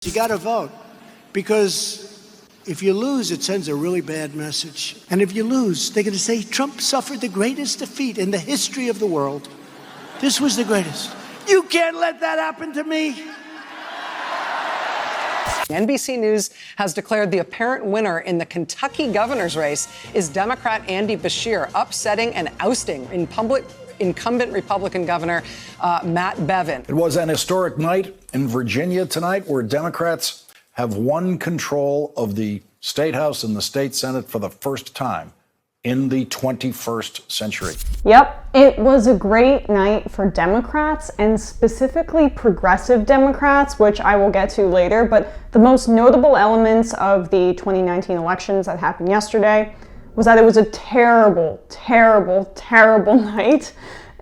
You got to vote, because if you lose, it sends a really bad message. And if you lose, they're going to say Trump suffered the greatest defeat in the history of the world. This was the greatest. You can't let that happen to me. NBC News has declared the apparent winner in the Kentucky governor's race is Democrat Andy Beshear, upsetting and ousting incumbent Republican Governor Matt Bevin. It was an historic night in Virginia tonight, where Democrats have won control of the State House and the State Senate for the first time in the 21st century. Yep, it was a great night for Democrats, and specifically progressive Democrats, which I will get to later. But the most notable elements of the 2019 elections that happened yesterday was that it was a terrible, terrible, terrible night,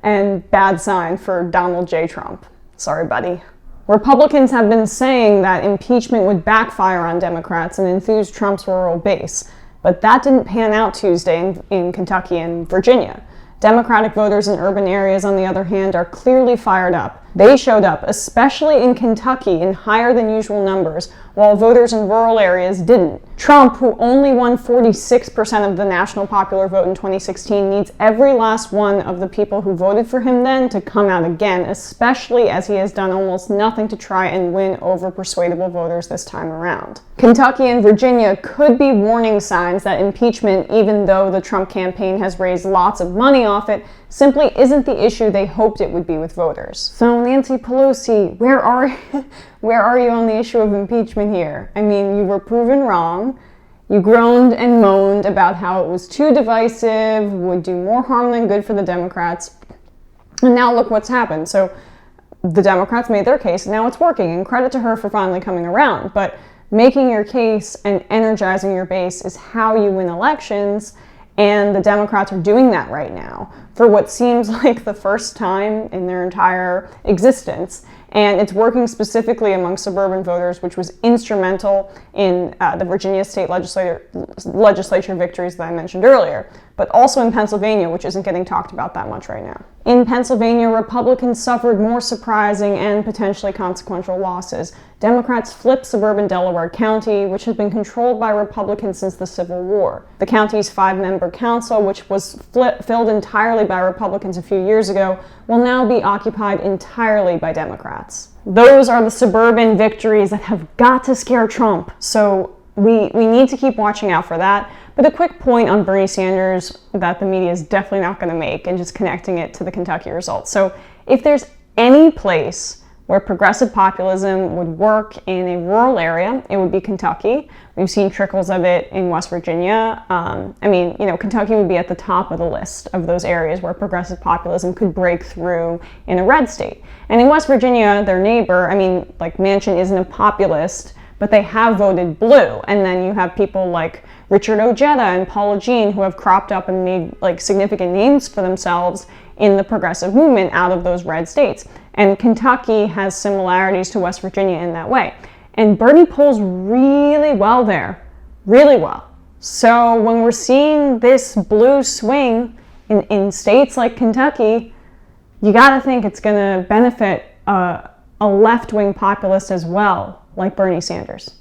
and bad sign for Donald J. Trump. Sorry, buddy. Republicans have been saying that impeachment would backfire on Democrats and enthuse Trump's rural base, but that didn't pan out Tuesday in Kentucky and Virginia. Democratic voters in urban areas, on the other hand, are clearly fired up. They showed up, especially in Kentucky, in higher than usual numbers, while voters in rural areas didn't. Trump, who only won 46% of the national popular vote in 2016, needs every last one of the people who voted for him then to come out again, especially as he has done almost nothing to try and win over persuadable voters this time around. Kentucky and Virginia could be warning signs that impeachment, even though the Trump campaign has raised lots of money off it, simply isn't the issue they hoped it would be with voters. So Nancy Pelosi, where are you on the issue of impeachment here? I mean, you were proven wrong. You groaned and moaned about how it was too divisive, would do more harm than good for the Democrats. And now look what's happened. So the Democrats made their case, and now it's working, and credit to her for finally coming around. But making your case and energizing your base is how you win elections. And the Democrats are doing that right now for what seems like the first time in their entire existence. And it's working specifically among suburban voters, which was instrumental in the Virginia state legislature victories that I mentioned earlier, but also in Pennsylvania, which isn't getting talked about that much right now. In Pennsylvania, Republicans suffered more surprising and potentially consequential losses. Democrats flipped suburban Delaware County, which has been controlled by Republicans since the Civil War. The county's 5-member council, which was filled entirely by Republicans a few years ago, will now be occupied entirely by Democrats. Those are the suburban victories that have got to scare Trump, so we need to keep watching out for that. But a quick point on Bernie Sanders that the media is definitely not going to make, and just connecting it to the Kentucky results. So if there's any place where progressive populism would work in a rural area, it would be Kentucky. We've seen trickles of it in West Virginia. Kentucky would be at the top of the list of those areas where progressive populism could break through in a red state. And in West Virginia, their neighbor, Manchin isn't a populist, but they have voted blue. And then you have people like Richard Ojeda and Paula Jean, who have cropped up and made significant names for themselves in the progressive movement out of those red states. And Kentucky has similarities to West Virginia in that way. And Bernie polls really well there, really well. So when we're seeing this blue swing in states like Kentucky, you gotta think it's gonna benefit a left-wing populist as well, like Bernie Sanders.